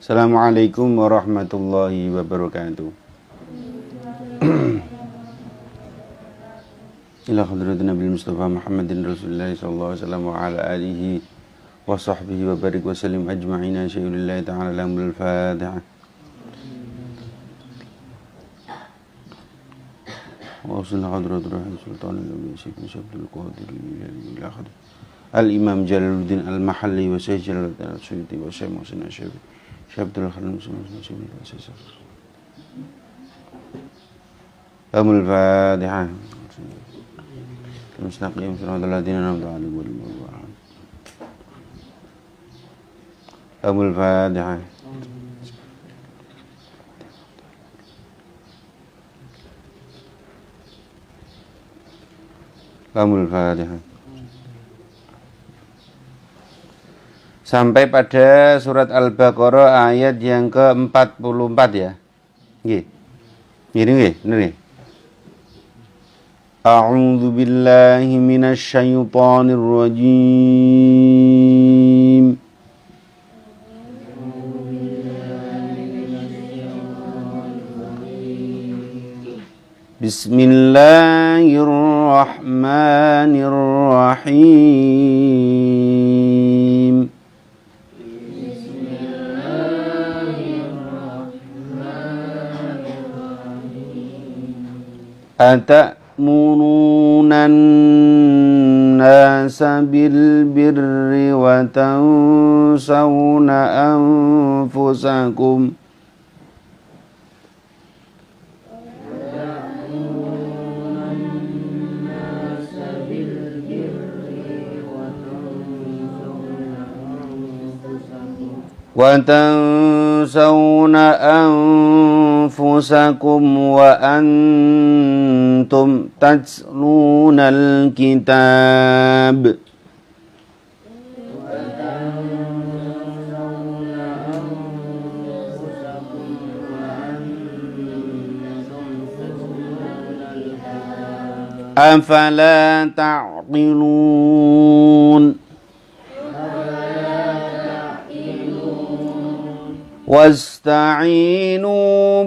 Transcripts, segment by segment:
Assalamualaikum warahmatullahi wabarakatuh. Ila hadratin Nabi Mustafa Muhammadin Rasulullah sallallahu alaihi wasallam wa ala alihi wa sahbihi wa barik wa sallim ajma'ina syai'ulillahi ta'ala lamul Fatihah. Wa sallallahu hadratu rahim sultanil awliya sayyidina syabdul qadir ila hadratin Al-Imam Jalaluddin Al-Mahalli wa Syekh Jalaluddin Al-Suyuti wa Syekh Muhsin Asy-Syafi'i Syabdul Khalim Amul Fatihah Mustaqim Siratal ladzina an'amta 'alaihim Amul Fatihah Amul Fatihah sampai pada surat Al-Baqarah ayat yang ke-44 ya. Nggih. Ngene nggih, bener nggih. A'udzu billahi minasy syaithanir rajim. Bismillahirrahmanirrahim. Atamuruna an-nasa bil birri wa tansawna anfusakum wa antum tatlunal kitab. Afala ta'qilun. Wasta'inu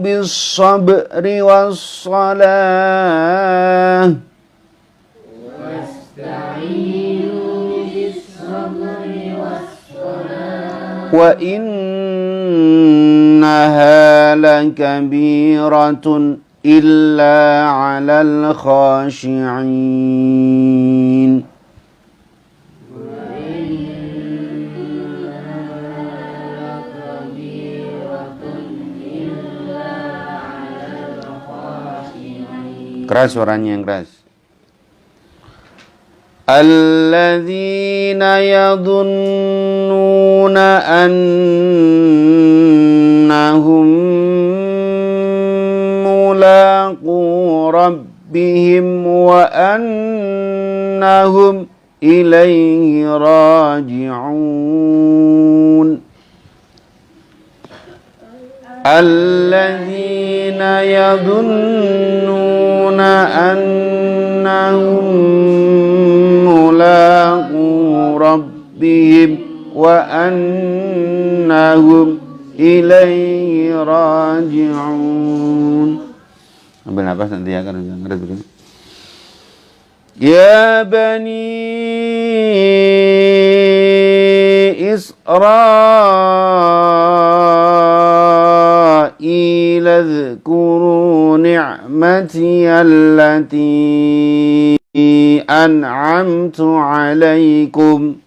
bis-sabri was-salah. Wa innaha lakabiratun illa 'alal khashi'in. Keras suaranya, yang keras. Alladzina yadhunnuna annahum mulaqu rabbihim wa annahum ilaihi raji'un. Alladzina yadhunnuna annahum mulaqu rabbihim wa annahum ilaihi raji'un. Ambil nafas nanti ya, kan ngeres begini. Ya bani Israil adhkuru ni'mati allati an'amtu alaikum.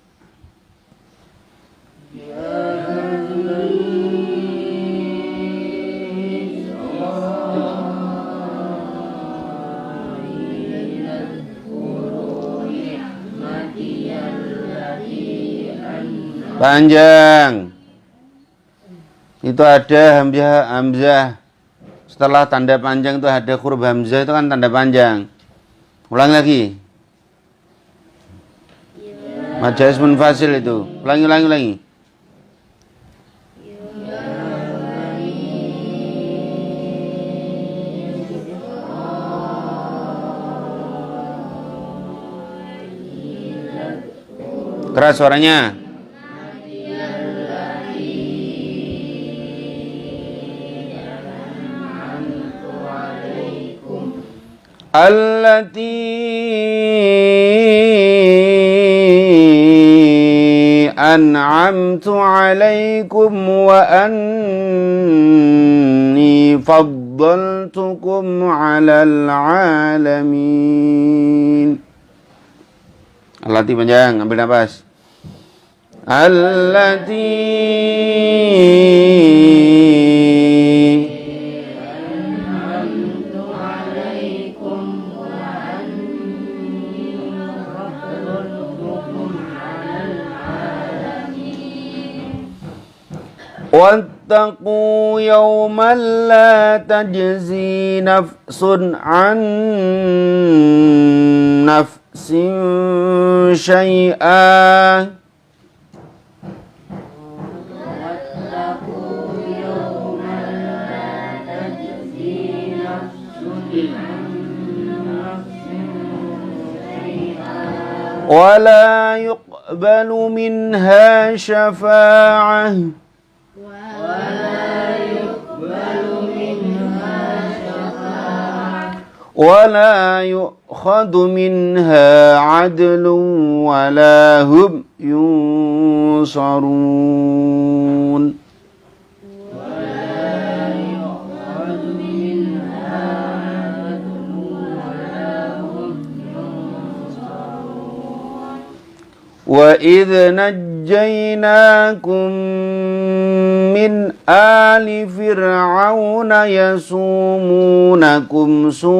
Panjang. Itu ada hamzah. Setelah tanda panjang itu ada huruf hamzah, itu kan tanda panjang. Ulang lagi. Majaz munfasil itu. Ulangi. Keras suaranya. Allati an'amtu alaikum wa anni faddaltukum 'alal 'alamin. Allati panjang, ambil nafas. Allati wattaqu yawman la tajzi nafsun an nafsin syai'an wala yuqbalu minha syafa'ah ولا يؤخذ منها عدل ولا هم ينصرون وإذ نجيناكم من آل فرعون يسومونكم سوء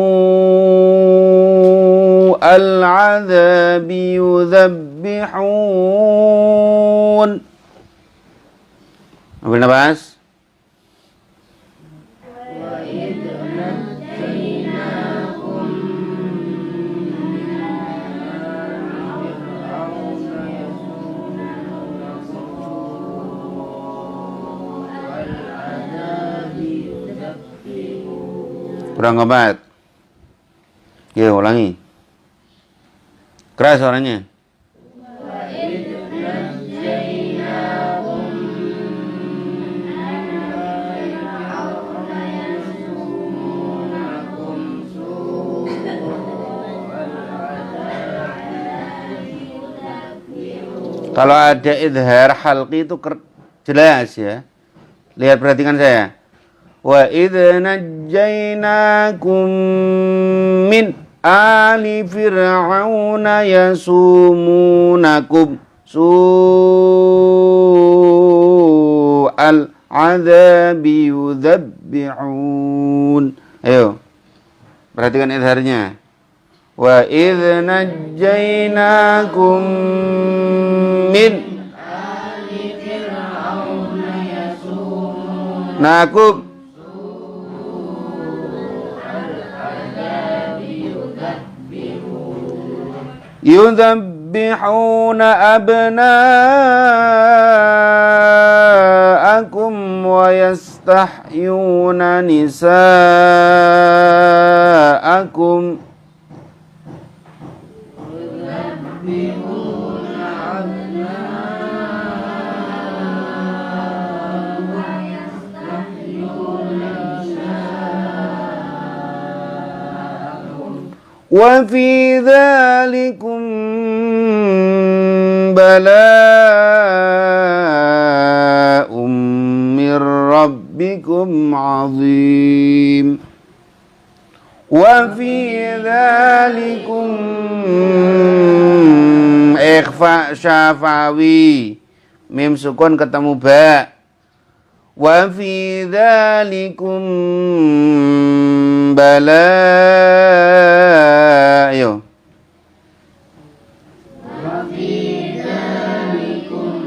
العذاب يذبحون. Ambil nafas. Kurang obat. Ya, ulangi. Keras suaranya. Kalau ada idhar halqi itu jelas ya. Lihat, perhatikan saya. Wa idh najjaynakum min ali fir'auna yasumunakum su'al adzabi yudzabbihun. Ayo, perhatikan idharnya. Wa idh najjaynakum min ali fir'auna yasumunakum yudzabbihuna abna'akum wa yastahyuna nisa'akum wa fi dzalikum bala'um mir rabbikum 'azim. Wa fi dzalikum ikhfa syafawi, mim sukun ketemu ba. Wa fi dzalikum bala, ayo. Wa fi dzalikum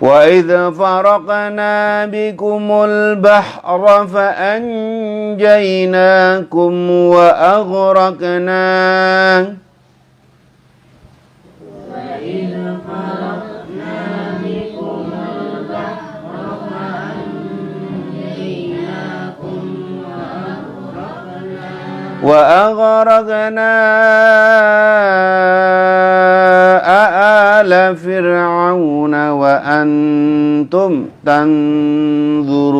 وإذ فرقنا بكم البحر فأنجيناكم وأغرقنا آل فرعون وأنتم تنظرون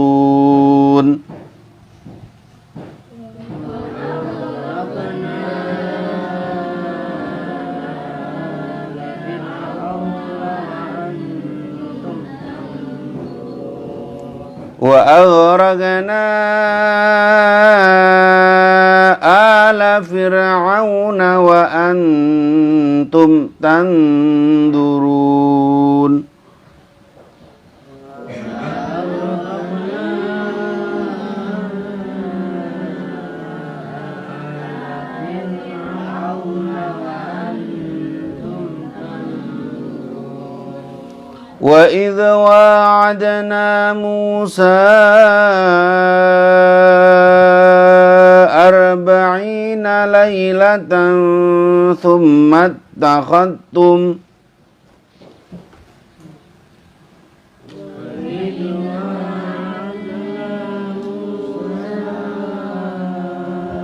وأغرقنا آل فرعون وأنتم تنظرون وإذ واعدنا موسى 40 ليلة ثم اتخذتم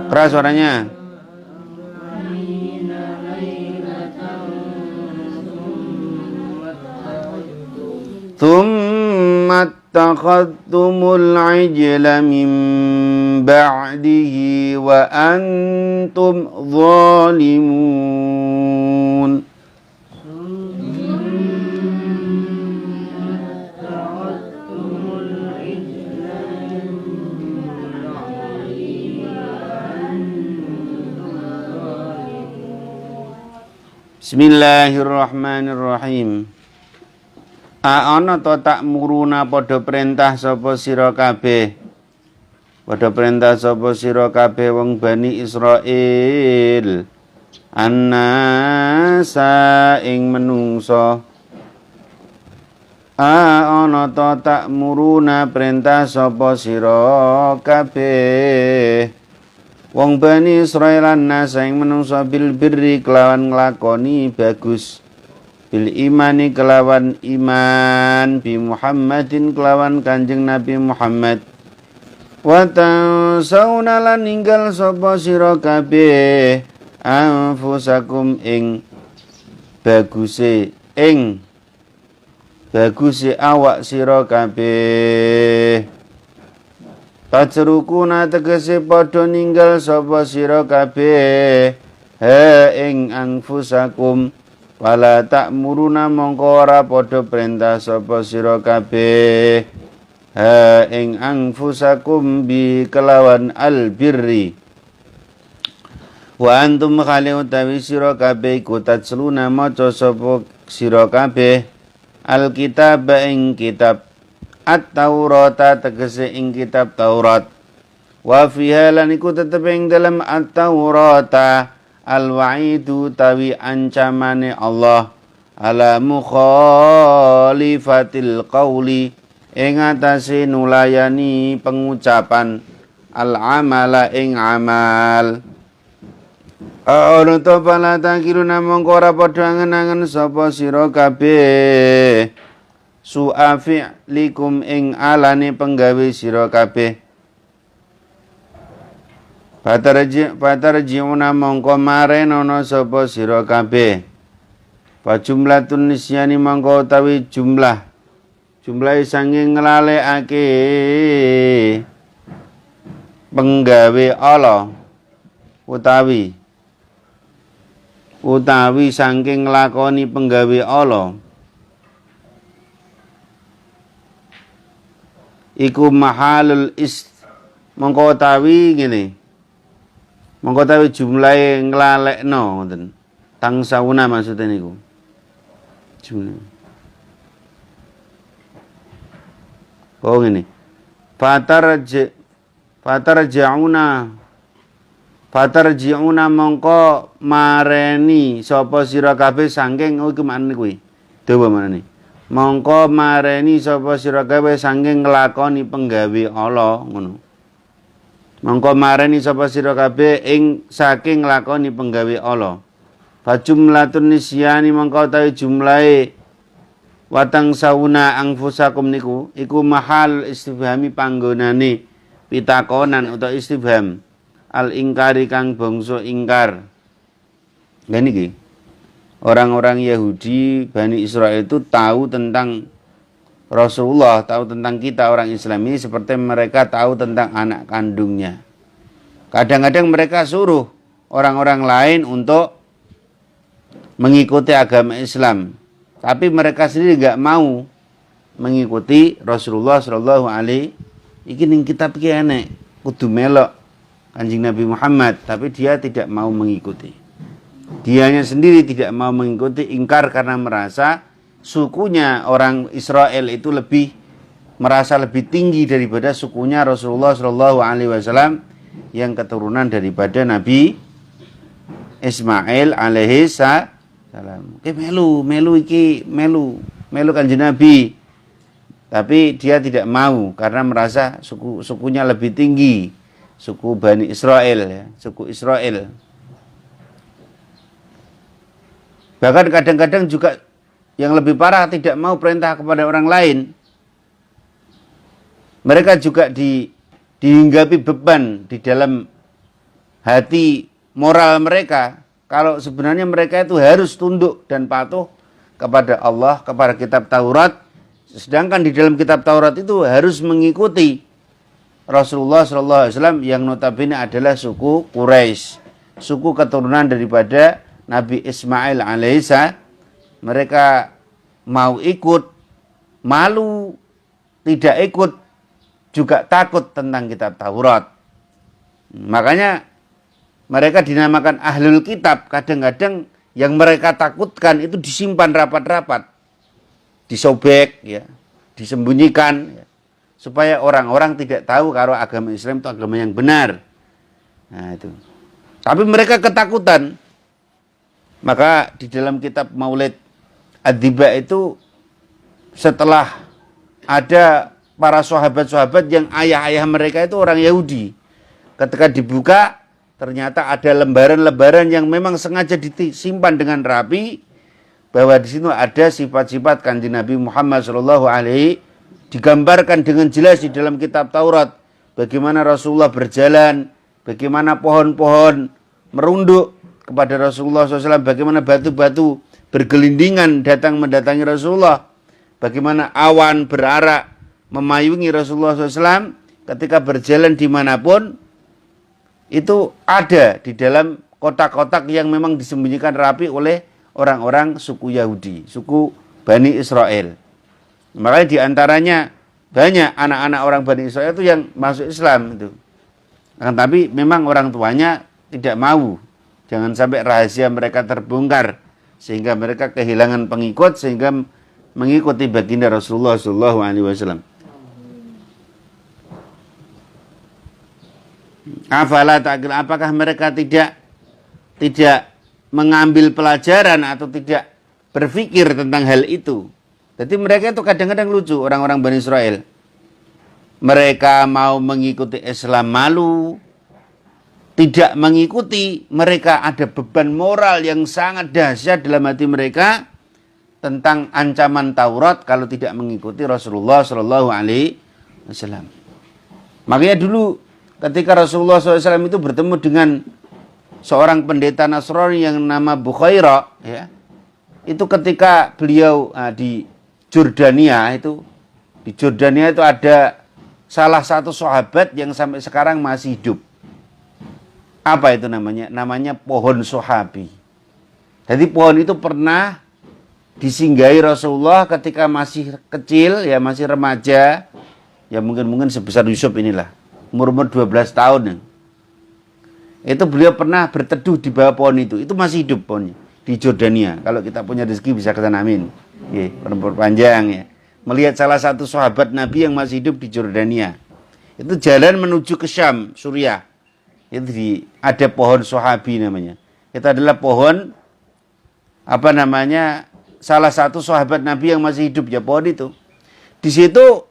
keras suaranya. ثم اتخذتم العجل من بعده وأنتم ظالمون Bismillahirrahmanirrahim. Ana to tak muruna padha perintah sapa sira kabeh. Padha perintah sapa sira kabeh wong Bani Israil. Annasa ing menungso. Ana to tak muruna perintah sapa sira kabeh. Wong Bani Israil annasa ing menungso bil birri kelawan nglakoni bagus. Bil imani kelawan iman bi Muhammadin kelawan Kanjeng Nabi Muhammad wa tansawna lan ninggal sapa sira kabeh anfusakum ing baguse awak sira kabeh tajrukuna tegese padha ninggal sapa sira kabeh ing anfusakum wala ta'muruna mongko ora padha perintah sapa sira kabeh ing anfusakum bi kelawan albirri wa antum khali utawi sira kabeh iku tatsluna maca sapa sira kabeh alkitab ing kitab at-taurata tegese ing kitab Taurat wa fiha lan iku tetep ing dalam at-taurata al-wa'idu tawi ancamane Allah ala mukhalifatil qawli ing atase nulayani pengucapan al-amala ing amal ana to pala takiruna mongko ora padha angen-angen sapa sira kabeh su'afi likum ing alane penggawe sira kabeh Patarji'una mongko marenono sapa sira kabeh. Fa jumlatun nisyani mongko utawi jumlah sanging nglalekake penggawe Allah utawi saking nglakoni penggawe Allah iku mahalul mongko utawi ngene. Mongko tawi jumlahe nglalekno ngoten. Tangsauna maksudnya niku. Jumlah. Oh ngene. Fatarji'una mongko mareni sapa sira kabeh saking iku maknane kuwi. Dawa manane. Mongko mareni sapa sira kabeh saking nglakoni penggawe Allah ngono. Mongko mareni sapa sira kabeh ing saking nglakoni penggawe Allah. Fajumlatun nisyani mongko utawi jumlahe watang sauna angfusakum niku iku mahal istifhami panggonane pitakonan utawa istifham al ingkari kang bangsa ingkar. Ngene iki. Orang-orang Yahudi Bani Israel itu tahu tentang Rasulullah, tahu tentang kita orang Islam ini seperti mereka tahu tentang anak kandungnya. Kadang-kadang mereka suruh orang-orang lain untuk mengikuti agama Islam, tapi mereka sendiri nggak mau mengikuti Rasulullah Shallallahu Alaihi. Iki ning kitab iki enek kudu melok Kanjeng Nabi Muhammad, tapi dia tidak mau mengikuti. Dianya sendiri tidak mau mengikuti, ingkar karena merasa sukunya orang Israel itu merasa lebih tinggi daripada sukunya Rasulullah Shallallahu Alaihi Wasallam yang keturunan daripada Nabi Ismail alaihi salam. Melu Kanjeng Nabi, tapi dia tidak mau karena merasa sukunya lebih tinggi, suku Bani Israel, ya, suku Israel. Bahkan kadang-kadang juga yang lebih parah tidak mau perintah kepada orang lain. Mereka juga dihinggapi beban di dalam hati moral mereka. Kalau sebenarnya mereka itu harus tunduk dan patuh kepada Allah, kepada kitab Taurat. Sedangkan di dalam kitab Taurat itu harus mengikuti Rasulullah SAW yang notabene adalah suku Quraisy, suku keturunan daripada Nabi Ismail alaihissalam. Mereka mau ikut, malu, tidak ikut, juga takut tentang kitab Taurat. Makanya mereka dinamakan ahlul kitab. Kadang-kadang yang mereka takutkan itu disimpan rapat-rapat, disobek, ya, disembunyikan, ya, supaya orang-orang tidak tahu kalau agama Islam itu agama yang benar. Nah itu. Tapi mereka ketakutan. Maka di dalam kitab Maulid Ad-Diba itu setelah ada para sahabat-sahabat yang ayah-ayah mereka itu orang Yahudi, ketika dibuka ternyata ada lembaran-lembaran yang memang sengaja disimpan dengan rapi, bahwa di situ ada sifat-sifat Kanjeng Nabi Muhammad SAW, digambarkan dengan jelas di dalam kitab Taurat, bagaimana Rasulullah berjalan, bagaimana pohon-pohon merunduk kepada Rasulullah SAW, bagaimana batu-batu bergelindingan datang mendatangi Rasulullah, bagaimana awan berarak memayungi Rasulullah SAW ketika berjalan dimanapun. Itu ada di dalam kotak-kotak yang memang disembunyikan rapi oleh orang-orang suku Yahudi, suku Bani Israel. Makanya diantaranya banyak anak-anak orang Bani Israel itu yang masuk Islam itu. Tapi memang orang tuanya tidak mau. Jangan sampai rahasia mereka terbongkar sehingga mereka kehilangan pengikut, sehingga mengikuti baginda Rasulullah SAW. Afala ta'qil, apakah mereka tidak mengambil pelajaran atau tidak berpikir tentang hal itu? Jadi mereka itu kadang-kadang lucu, orang-orang Bani Israel. Mereka mau mengikuti Islam malu, tidak mengikuti, mereka ada beban moral yang sangat dahsyat dalam hati mereka tentang ancaman Taurat kalau tidak mengikuti Rasulullah SAW. Makanya dulu ketika Rasulullah SAW itu bertemu dengan seorang pendeta Nasrani yang nama Bukhaira, ya, itu ketika beliau di Jordania itu ada salah satu sahabat yang sampai sekarang masih hidup. Apa itu namanya? Namanya pohon Sohabi. Jadi pohon itu pernah disinggahi Rasulullah ketika masih kecil, ya masih remaja, ya mungkin sebesar Yusuf inilah, umur 12 tahun. Ya. Itu beliau pernah berteduh di bawah pohon itu masih hidup pohonnya di Jordania. Kalau kita punya rezeki bisa ke sana, amin. Ya, umur panjang ya. Melihat salah satu sahabat Nabi yang masih hidup di Jordania. Itu jalan menuju ke Syam, Suriah. Itu ada pohon Sohabi namanya. Itu adalah pohon salah satu sahabat Nabi yang masih hidup ya pohon itu. Di situ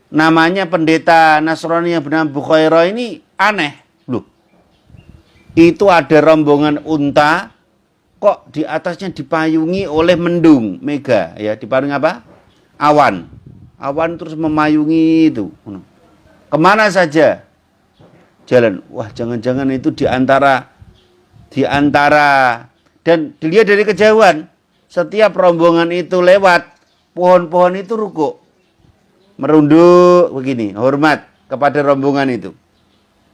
namanya pendeta Nasrani yang bernama Bukhairah ini aneh. Loh, itu ada rombongan unta, kok di atasnya dipayungi oleh mendung, mega, ya dipayungi apa? Awan. Awan terus memayungi itu. Kemana saja jalan? Wah, jangan-jangan itu di antara dan dilihat dari kejauhan, setiap rombongan itu lewat, pohon-pohon itu rukuk, merunduk begini, hormat kepada rombongan itu.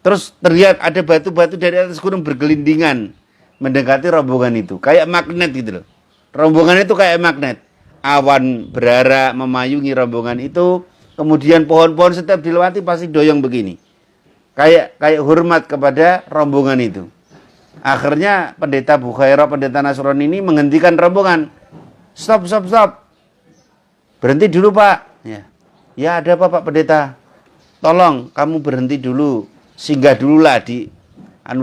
Terus terlihat ada batu-batu dari atas gunung bergelindingan mendekati rombongan itu, kayak magnet gitu loh. Rombongan itu kayak magnet. Awan berara memayungi rombongan itu, kemudian pohon-pohon setiap dilewati pasti doyong begini. Kayak hormat kepada rombongan itu. Akhirnya pendeta Bukhairah, pendeta Nasrani ini menghentikan rombongan. Stop. Berhenti dulu, Pak. Ya ada apa, Pak Pendeta? Tolong kamu berhenti dulu. Singgah dululah di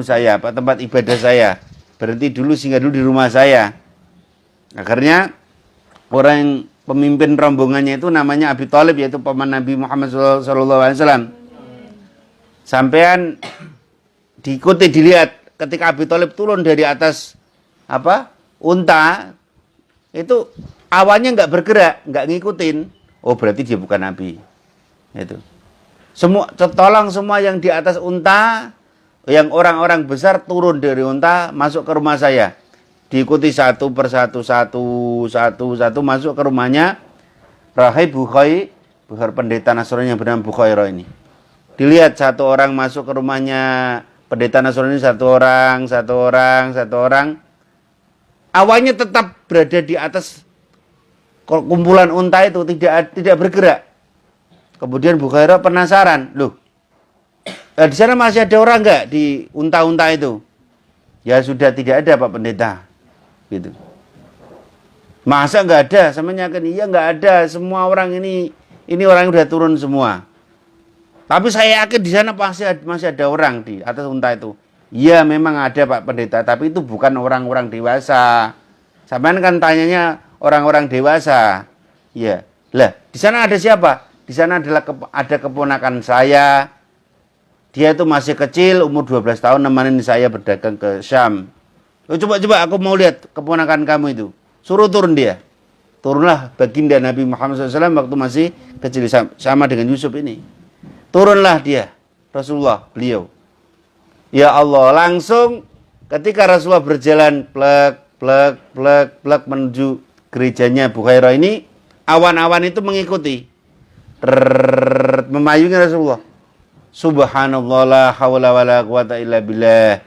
saya, Pak, tempat ibadah saya. Berhenti dulu, singgah dulu di rumah saya. Akhirnya orang yang pemimpin rombongannya itu namanya Abi Thalib, yaitu paman Nabi Muhammad SAW. Sampean diikuti, dilihat ketika Abi Thalib turun dari atas unta, itu awannya nggak bergerak, nggak ngikutin. Oh, berarti dia bukan Nabi. Itu. Tolong semua yang di atas unta, yang orang-orang besar turun dari unta, masuk ke rumah saya. Diikuti satu persatu, satu masuk ke rumahnya Rahib Bukhairah, pendeta Nasrani yang bernama Bukhairah ini. Dilihat satu orang masuk ke rumahnya pendeta Nasrani, satu orang. Awannya tetap berada di atas kumpulan unta itu, tidak bergerak. Kemudian Bukhairah penasaran, loh, di sana masih ada orang nggak di unta-unta itu? Ya sudah, tidak ada, Pak Pendeta. Gitu. Masa nggak ada? Sama yakin, iya nggak ada. Semua orang ini orang udah turun semua. Tapi saya yakin di sana masih ada orang di atas unta itu. Iya memang ada, Pak Pendeta, tapi itu bukan orang-orang dewasa. Sampean kan tanyanya orang-orang dewasa. Iya. Lah, di sana ada siapa? Di sana ada keponakan saya. Dia itu masih kecil, umur 12 tahun, nemenin saya berdagang ke Syam. Coba aku mau lihat keponakan kamu itu. Suruh turun dia. Turunlah baginda Nabi Muhammad SAW waktu masih kecil, sama dengan Yusuf ini. Turunlah dia, Rasulullah, beliau. Ya Allah, langsung ketika Rasulullah berjalan plek menuju gerejanya Bukhairah ini, awan-awan itu mengikuti. Memayungi Rasulullah. Subhanallah, la hawla wa la quwata illa billah.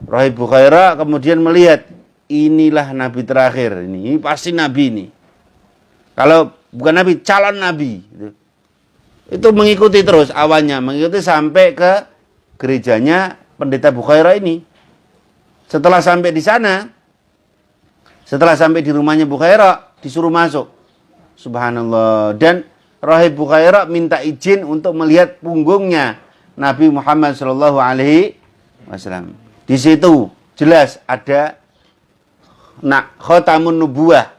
Rahib Bukhairah kemudian melihat, inilah Nabi terakhir ini pasti Nabi ini. Kalau bukan Nabi, calon Nabi. Itu mengikuti terus awannya, mengikuti sampai ke gerejanya pendeta Bukhairah ini. Setelah sampai di sana, setelah sampai di rumahnya Bukhairah, disuruh masuk. Subhanallah. Dan Rahib Bukhairah minta izin untuk melihat punggungnya Nabi Muhammad SAW. Di situ jelas ada khotamun nubuwah,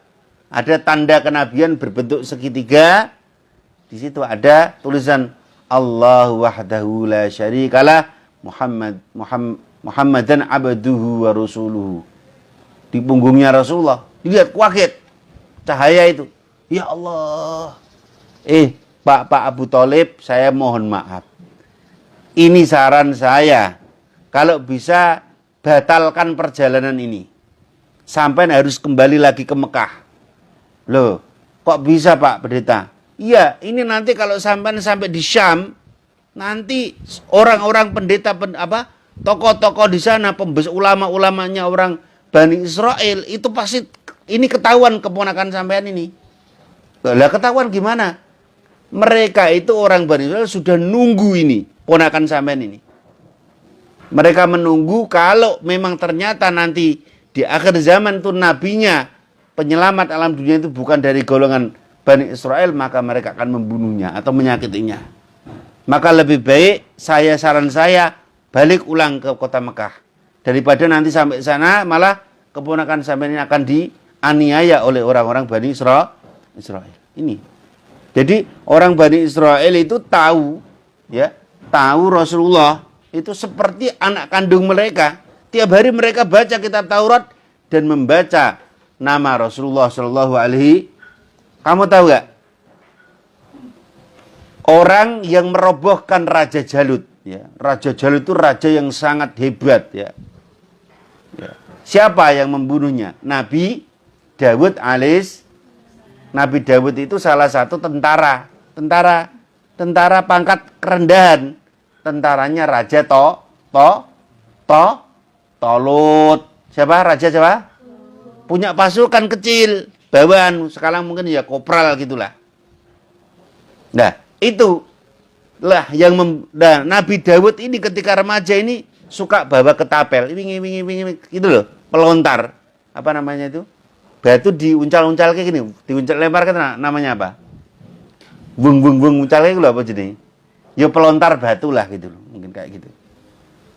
ada tanda kenabian berbentuk segitiga. Di situ ada tulisan Allahu wahdahu la syarikalah Muhammadan abduhu wa rasuluhu. Di punggungnya Rasulullah. Dilihat kaget cahaya itu. Ya Allah. Pak Abu Thalib, saya mohon maaf. Ini saran saya. Kalau bisa batalkan perjalanan ini. Sampai harus kembali lagi ke Mekah. Loh, kok bisa, Pak Pendeta? Iya, ini nanti kalau sampai di Syam, nanti orang-orang pendeta tokoh-tokoh di sana, ulama-ulamanya orang Bani Israel, itu pasti ini ketahuan keponakan sampean ini. Lah ketahuan gimana? Mereka itu orang Bani Israel sudah nunggu ini, ponakan sampean ini. Mereka menunggu kalau memang ternyata nanti di akhir zaman itu nabinya, penyelamat alam dunia itu bukan dari golongan Bani Israel, maka mereka akan membunuhnya atau menyakitinya. Maka lebih baik saran saya balik ulang ke kota Mekah. Daripada nanti sampai sana malah keponakan sampean ini akan dianiaya oleh orang-orang Bani Israel. Ini. Jadi orang Bani Israel itu tahu, ya, tahu Rasulullah itu seperti anak kandung mereka. Tiap hari mereka baca kitab Taurat dan membaca nama Rasulullah Shallallahu Alaihi. Kamu tahu gak? Orang yang merobohkan Raja Jalut, ya. Raja Jalut itu raja yang sangat hebat, ya. Siapa yang membunuhnya? Nabi Dawud Nabi Dawud itu salah satu tentara pangkat kerendahan. Tentaranya Raja Tolut. Siapa? Raja siapa? Punya pasukan kecil, bawahan, sekarang mungkin ya kopral gitulah. Nah, itu lah yang Nabi Dawud ini ketika remaja ini suka bawa ketapel, wingi gitu loh, pelontar. Apa namanya itu? Batu diuncal-uncal kayak gini, lempar ke namanya apa? Bung uncal kayak gitu apa jadi? Ya pelontar batu lah gitu loh, mungkin kayak gitu.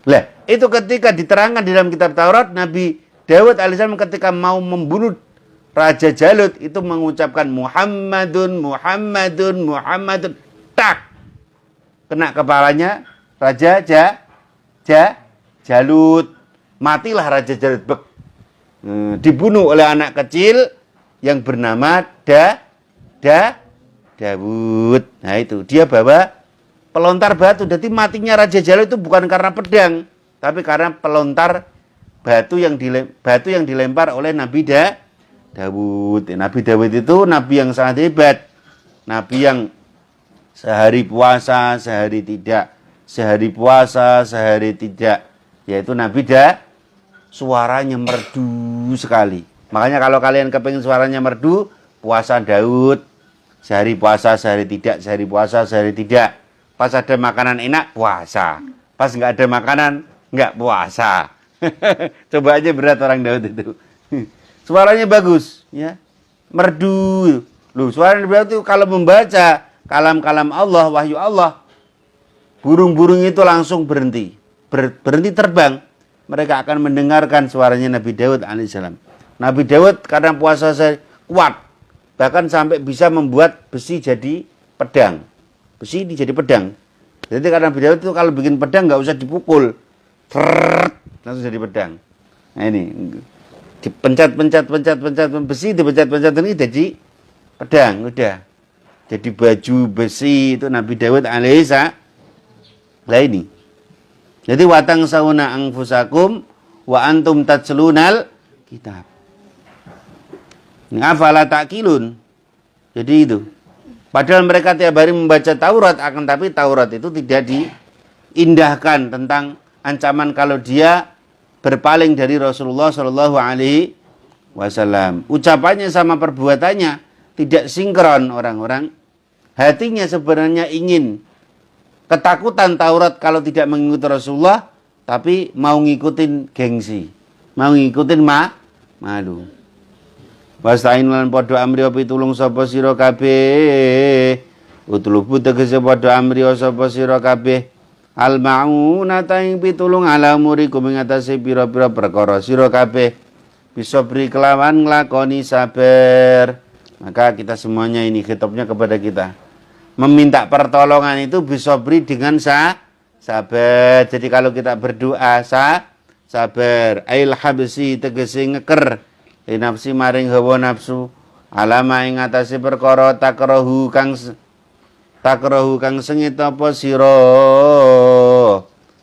Lah, itu ketika diterangkan di dalam kitab Taurat, Nabi Dawud alaihissalam ketika mau membunuh Raja Jalut itu mengucapkan Muhammadun, tak. Kena kepalanya Raja Jalut. Matilah Raja Jalut. Dibunuh oleh anak kecil yang bernama Dawud. Nah itu, dia bawa pelontar batu. Jadi matinya Raja Jalut itu bukan karena pedang, tapi karena pelontar batu yang dilempar oleh Nabi Dawud. Nabi Dawud itu nabi yang sangat hebat. Nabi yang sehari puasa, sehari tidak. Sehari puasa, sehari tidak. Yaitu Nabi suaranya merdu sekali. Makanya kalau kalian kepingin suaranya merdu, puasa Daud. Sehari puasa, sehari tidak. Sehari puasa, sehari tidak. Pas ada makanan enak, puasa. Pas nggak ada makanan, nggak puasa. Coba aja berat orang Daud itu. Suaranya bagus, ya. Merdu. Loh, suara Daud itu kalau membaca kalam-kalam Allah, wahyu Allah, burung-burung itu langsung berhenti terbang. Mereka akan mendengarkan suaranya Nabi Dawud alaihissalam. Nabi Dawud karena puasa kuat, bahkan sampai bisa membuat besi jadi pedang. Besi jadi pedang. Jadi karena Nabi Dawud itu kalau bikin pedang nggak usah dipukul, langsung jadi pedang. Nah ini dipencet besi, dipencet ini jadi pedang, udah. Jadi baju besi itu Nabi Dawud alaihissalam. Lah ini. Jadi watang sauna angfusakum wa antum tatslunal kitab. Ngafala takilun. Jadi itu. Padahal mereka tiap hari membaca Taurat, akan tapi Taurat itu tidak diindahkan tentang ancaman kalau dia berpaling dari Rasulullah Shallallahu Alaihi Wasallam. Ucapannya sama perbuatannya tidak sinkron orang-orang. Hatinya sebenarnya ingin ketakutan Taurat kalau tidak mengikuti Rasulullah, tapi mau ngikutin gengsi, mau ngikutin malu. Wastain lan padha amri pitulung sapa sira kabeh. Utlubu tegese padha amri sapa sira kabeh. Al maunata ing pitulung ala murikum ing atase pira-pira perkara sira kabeh. Bisa beri kelawan nglakoni sabar. Maka kita semuanya ini khitabnya kepada kita. Meminta pertolongan itu bisa beri dengan sabar. Jadi kalau kita berdoa sabar. Ail habsi tegese ngeker nafsi maring hawa nafsu. Alama ing atase perkara takrahu kang sengit apa sira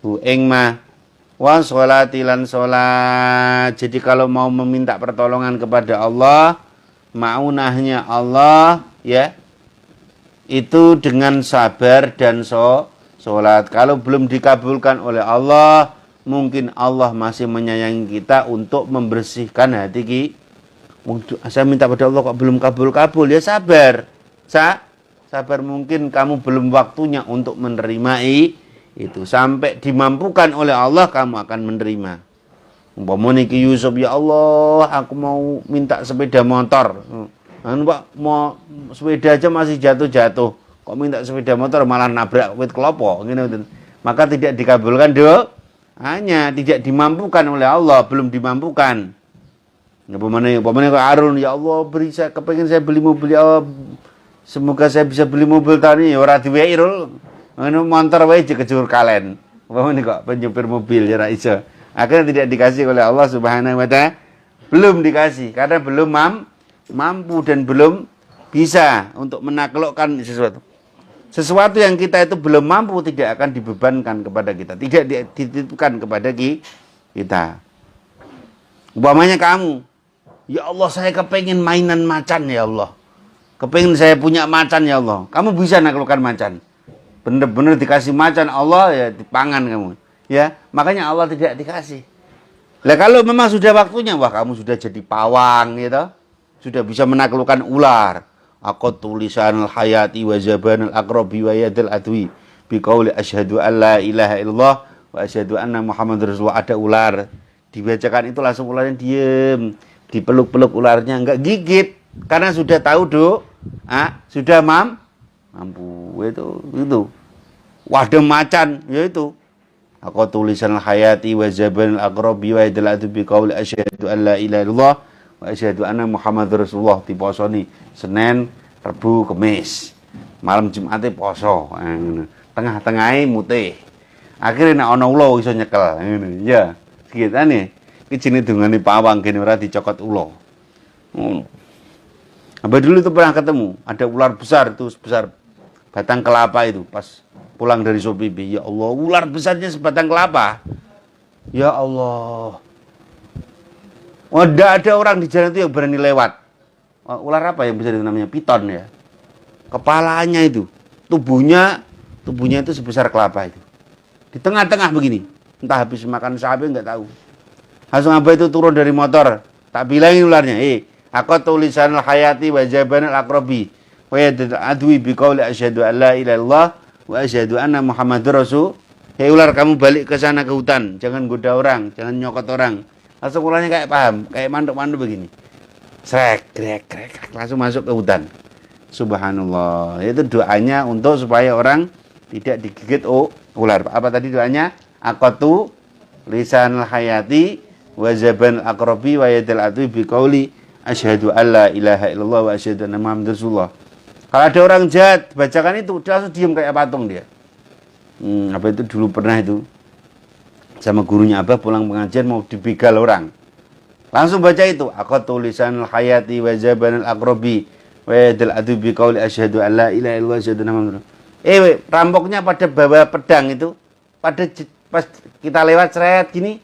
hu ing ma wa sholati lan salat. Jadi kalau mau meminta pertolongan kepada Allah, maunahnya Allah, ya, itu dengan sabar dan sholat. Kalau belum dikabulkan oleh Allah, mungkin Allah masih menyayangi kita untuk membersihkan hati kita. Saya minta pada Allah kok belum kabul-kabul, ya sabar. Sabar, mungkin kamu belum waktunya untuk menerima itu. Sampai dimampukan oleh Allah, kamu akan menerima. Umpama niki Yusuf, ya Allah, aku mau minta sepeda motor. Pak, mau sepeda aja masih jatuh-jatuh. Kok minta sepeda motor malah nabrak wit kelopo, gitu. Maka tidak dikabulkan hanya tidak dimampukan oleh Allah, belum dimampukan. Pemane kok Arun, ya Allah beri saya kepengen saya beli mobil ya Allah. Semoga saya bisa beli mobil tahun ini ya ora diwehi Rul. Ngono montor wae kejur kalen. Pemane kok penyupir mobil ya ra iso. Akhirnya tidak dikasih oleh Allah Subhanahu wa taala. Belum dikasih karena belum mampu dan belum bisa untuk menaklukkan sesuatu. Sesuatu yang kita itu belum mampu tidak akan dibebankan kepada kita, tidak dititipkan kepada kita. Umpamanya kamu, ya Allah saya kepengen mainan macan ya Allah. Kepengen saya punya macan ya Allah. Kamu bisa naklukkan macan. Bener-bener dikasih macan Allah ya dipangan kamu. Ya, makanya Allah tidak dikasih. Lah kalau memang sudah waktunya, wah kamu sudah jadi pawang gitu. Sudah bisa menaklukkan ular. Aku tulisanul hayati wa zabanul aqrabi wa yadil adwi biqauli asyhadu an la ilaha illallah wa asyhadu anna muhammadar rasulullah. Ada ular, dibacakan itu langsung ularnya diem, dipeluk-peluk ularnya, enggak gigit karena sudah tahu sudah mampu itu. Wadah macan yaitu aku tulisanul hayati wa zabanul aqrabi wa yadil adwi biqauli asyhadu an la ilaha illallah wa asyhadu anna muhammadar rasulullah. Diposoni Senin, Rebu, Kemis. Malam Jumatnya poso. Tengah-tengahnya mutih. Akhirnya nek ana ula iso nyekel ngene. Ya, sekitane. Iki jenenge dungane pawang gene ora dicokot ula. Abah dulu itu pernah ketemu, ada ular besar itu sebesar batang kelapa itu pas pulang dari Sopibi. Ya Allah, ular besarnya sebatang kelapa. Ya Allah. Oh, enggak ada orang di jalan itu yang berani lewat. Ular apa yang besar itu namanya? Piton ya. Kepalanya itu, tubuhnya itu sebesar kelapa itu. Di tengah-tengah begini. Entah habis makan sapi enggak tahu. Langsung Abah itu turun dari motor. Tak bilangin ularnya, aku tulisanul hayati wa jabanul aqrabi wa yadul adwi biqauli asyhadu an la ilaha illallah wa asyhadu anna muhammadar rasul. Hei ular, kamu balik ke sana ke hutan, jangan goda orang, jangan nyokot orang. Langsung ularnya kayak paham, kayak manduk-manduk begini. Srek, krek, langsung masuk ke hutan. Subhanallah. Itu doanya untuk supaya orang tidak digigit ular. Apa tadi doanya? Aqatu lisanul hayati wa zabanul aqrabi wa yadil adwi biqauli asyhadu alla ilaha illallah wa asyhadu anna muhammadar rasulullah. Kalau ada orang jahat, bacakan itu, dia langsung diam kayak patung dia. Apa itu dulu pernah itu sama gurunya Abah pulang pengajian mau dibegal orang. Langsung baca itu, aku tulisanul hayati wa zabanul aqrabi wa yadil adwi biqauli asyhadu an la ilaha illallah wa asyhadu anna muhammadar rasulullah. Rampoknya pada bawa pedang itu, pada pas kita lewat seret gini,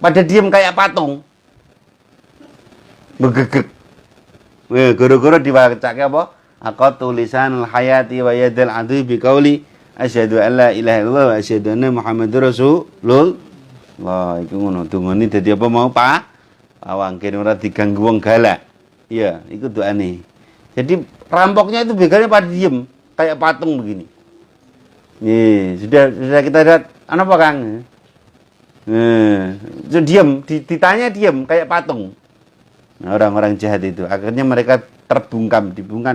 pada diem kayak patung. Begegek. Goro-goro diwacake apa? Aku tulisanul hayati wa yadil adwi biqauli asyhadu an la ilaha illallah wa asyhadu anna muhammadar rasulullah. Wah, iku ngono. Dungane dadi apa mau, Pak? Pawang kene ora diganggu wong galak. Iya, iku doane. Jadi rampoknya itu begalnya pada diem, kayak patung begini. Nih, sudah kita lihat apa, Kang? Sudah diem, ditanya diem kayak patung. Nah, orang-orang jahat itu akhirnya mereka dibungkam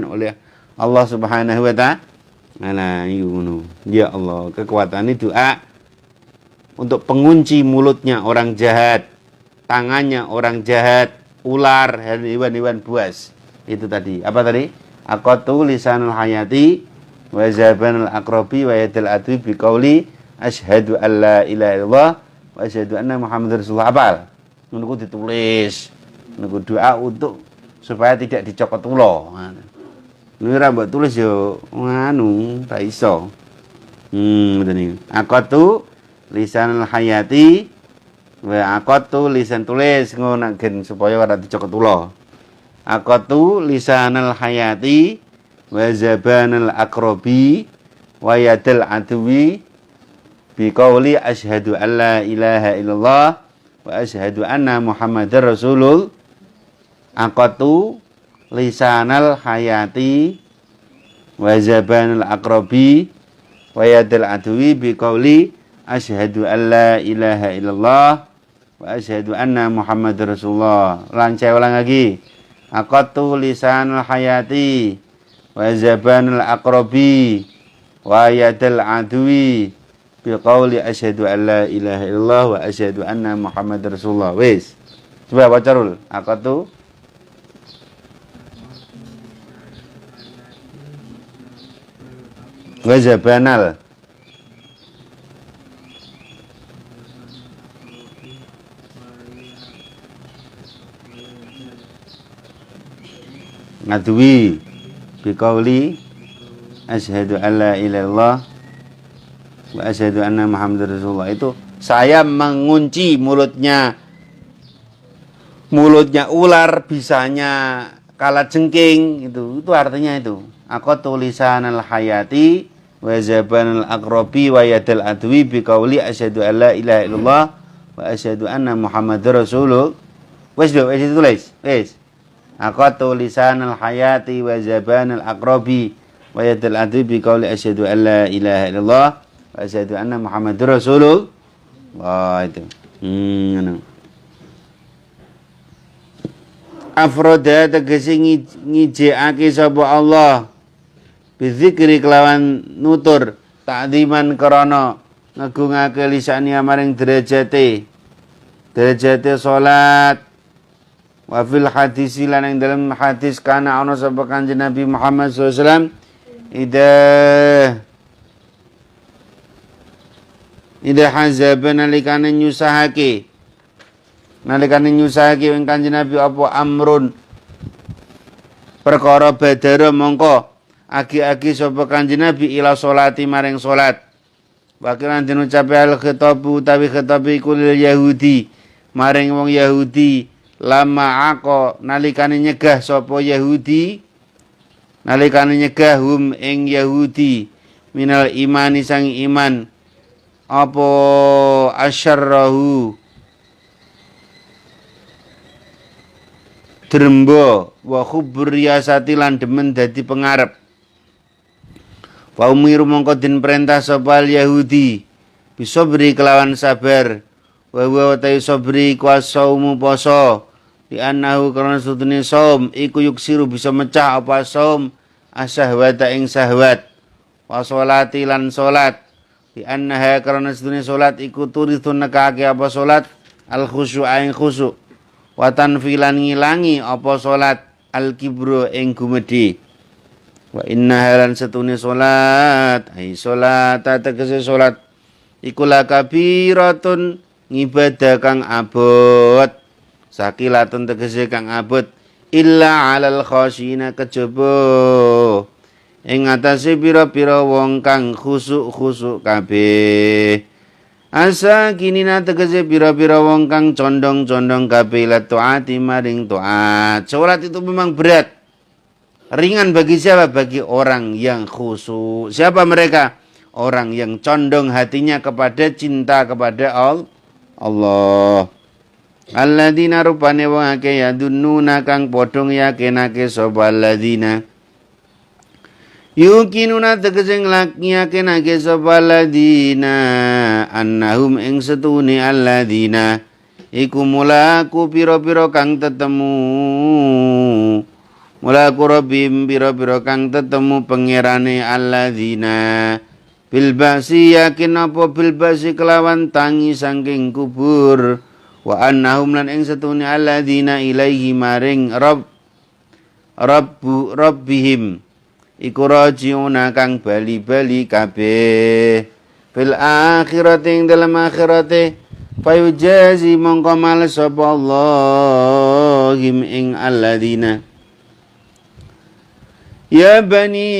oleh Allah Subhanahu wa taala. Nah, iku ngono. Ya Allah, kekuatan ini doa untuk pengunci mulutnya orang jahat, tangannya orang jahat, ular, hewan-hewan buas. Itu tadi. Apa tadi? Aqatu lisanul hayati wa zabanul aqrabi wa yadil adwi biqauli asyhadu an la ilaha illallah wa asyhadu anna muhammadar rasulullah. Apal? Niku ditulis. Niku doa untuk supaya tidak dicokot ula. Niku ora mbok tulis yo nganu, ra iso. Ngoten niku. Aqatu lisanul hayati wa aqatu lisan tulis ngono gen supaya ora dicokot ula. Aqatu lisanul hayati wa zabanul aqrabi wa yadil adwi biqauli asyhadu an la ilaha illallah wa asyhadu anna muhammadar rasulullah. Aqatu lisanul hayati wa zabanul aqrabi wa yadil adwi biqauli asyhadu an la ilaha illallah wa asyhadu anna muhammadar rasulullah. Saya ulang lagi. Aqatu lisanul hayati wa zabanul aqrabi wa yadil adwi biqauli asyhadu an la ilaha illallah wa asyhadu anna muhammadar rasulullah. Wis. Coba baca dulu. Aqatu wa zabanal. Ngadwi biqauli asyhadu alla ilaha illallah wa asyhadu anna muhammadar rasulullah. Itu saya mengunci mulutnya ular, bisanya kalajengking. Itu artinya itu. Aku tulisanal hayati wa zabanal aqrabi wa yadal adwi biqauli asyhadu alla ilaha illallah wa asyhadu anna muhammadar rasulullah. Wes ditulis. Wes. Aku tulisanal hayati wa zabanal aqrabi wa yadal adwi biqauli asyhadu alla ilaha illallah wa asyhadu anna muhammadar rasulullah. Wah itu. Afroda tegese ngijekake sapa Allah bizikri kelawan nutur ta'dziman krana ngagungake lisane maring derajate salat. Wa fil hadisi lan ing dalam hadis kana ana sapa Kanjeng Nabi Muhammad sallallahu alaihi wasallam ida hazaba nalikane nyusahake ing Kanjeng Nabi apa amrun perkara badara mongko agi-agi sapa Kanjeng Nabi ila sholati maring salat. Wakilan den ucape al khitabu utawi khitab iku lil Yahudi maring wong Yahudi lama ako nalikane nyegah sapa Yahudi nalikane nyegah hum ing Yahudi minal imani sang iman apa asyarrahu drembo wa khubur riyasati lan demen dadi pengarep. Wa umiru mongko den perintah sapa Yahudi bisobri kelawan sabar wa wa ta'i sobri kuasaumu poso di annahu karena sutune saum iku yuksiru bisa mecah apa saum asyahwata ing syahwat wa sholati lan salat di annaha karena sutune salat iku turithun nekake apa salat al khusyu'a ing khusyuk wa tanfilan ngilangi apa salat al kibru ing gumedhe wa inna halan setune salat ai salat tegese salat iku lakabiratun ngibadah kang abot sakilatun tegese kang abot illa alal khashina kejaba ing atase pira-pira wong kang khusuk-khusuk kabeh. Asa kinina tegese pira-pira wong kang condong-condong kabeh la taati maring taat. Salat itu memang berat. Ringan bagi siapa? Bagi orang yang khusuk. Siapa mereka? Orang yang condong hatinya kepada cinta kepada Allah. Alladzina rupane wong akeh yadunnuna kang padha yakinake sapa alladzina yukinuna tegese nglakiyakenake sapa alladzina annahum ing setune alladzina iku mulaku pira-pira kang tetemu mulaku rabbim pira-pira kang tetemu pangerane alladzina bil basi yakin apa bil basi kelawan tangi saking kubur. Wa annahum lan ing setune alladzina ilaihi maring rabbihim iku rajiuna kang bali-bali kabeh fil akhirati ing dalam akhirate fayujazi mongko males sapa Allahim ing alladzina ya bani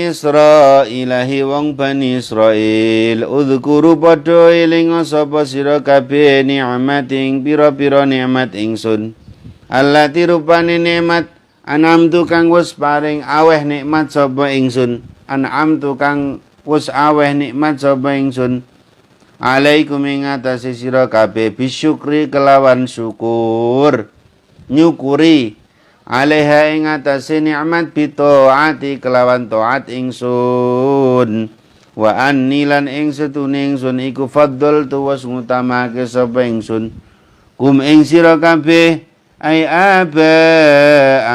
Israil hi wong bani Israil udzkuru padha eling sapa sira kabeh nikmating pira-pira nikmat ingsun allati rupane nikmat anamtu kang wis paring aweh nikmat sapa ingsun anamtu kang wis aweh nikmat sapa ingsun alaikum ing atase sira kabeh bisyukri kelawan syukur nyukuri alaiha ing atase nikmat bitaati kelawan taat ingsun wa anni lan ing setune ingsun iku faddal tu was ngutamake sapa ingsun kum ing sira kabeh ai aba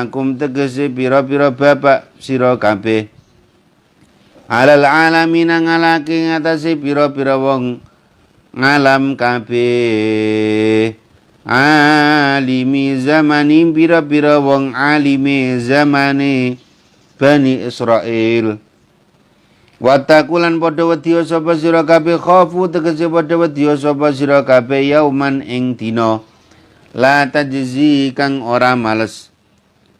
akum tegese pira-pira bapak sira kabeh alal alamin ngalake ing atase pira-pira wong ngalam kabeh alimi zamani pira-pira wong alimi zamane Bani Israil. Watakulan padha wedya sapa sira kabeh khafu tegese padha wedya sapa sira kabeh yauman ing dina la tajzi kang ora males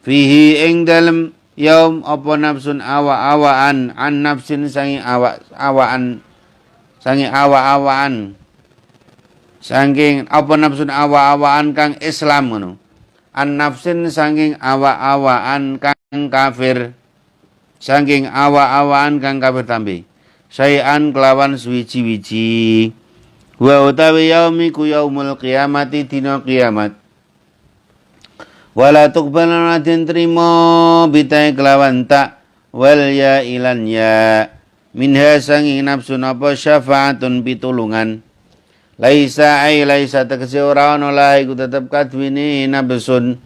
fihi ing dalem yaum apa nafsun awa-awaan an nafsin sangi awaan sangi awa-awaan saking apa nafsun awa-awaan kang Islam ngono an nafsin saking awa-awaan kang kafir saking awa-awaan kang kafir tambe sayan kelawan suwiji-wiji wa utawi yaumiku yaumul qiyamati dina kiamat wala tuqbalana den trimo bitae kelawan tak wal ya ilan ya minha saking nafsun apa syafaatun pitulungan laisa tegese ora ana la iku tetep kadwini nafsun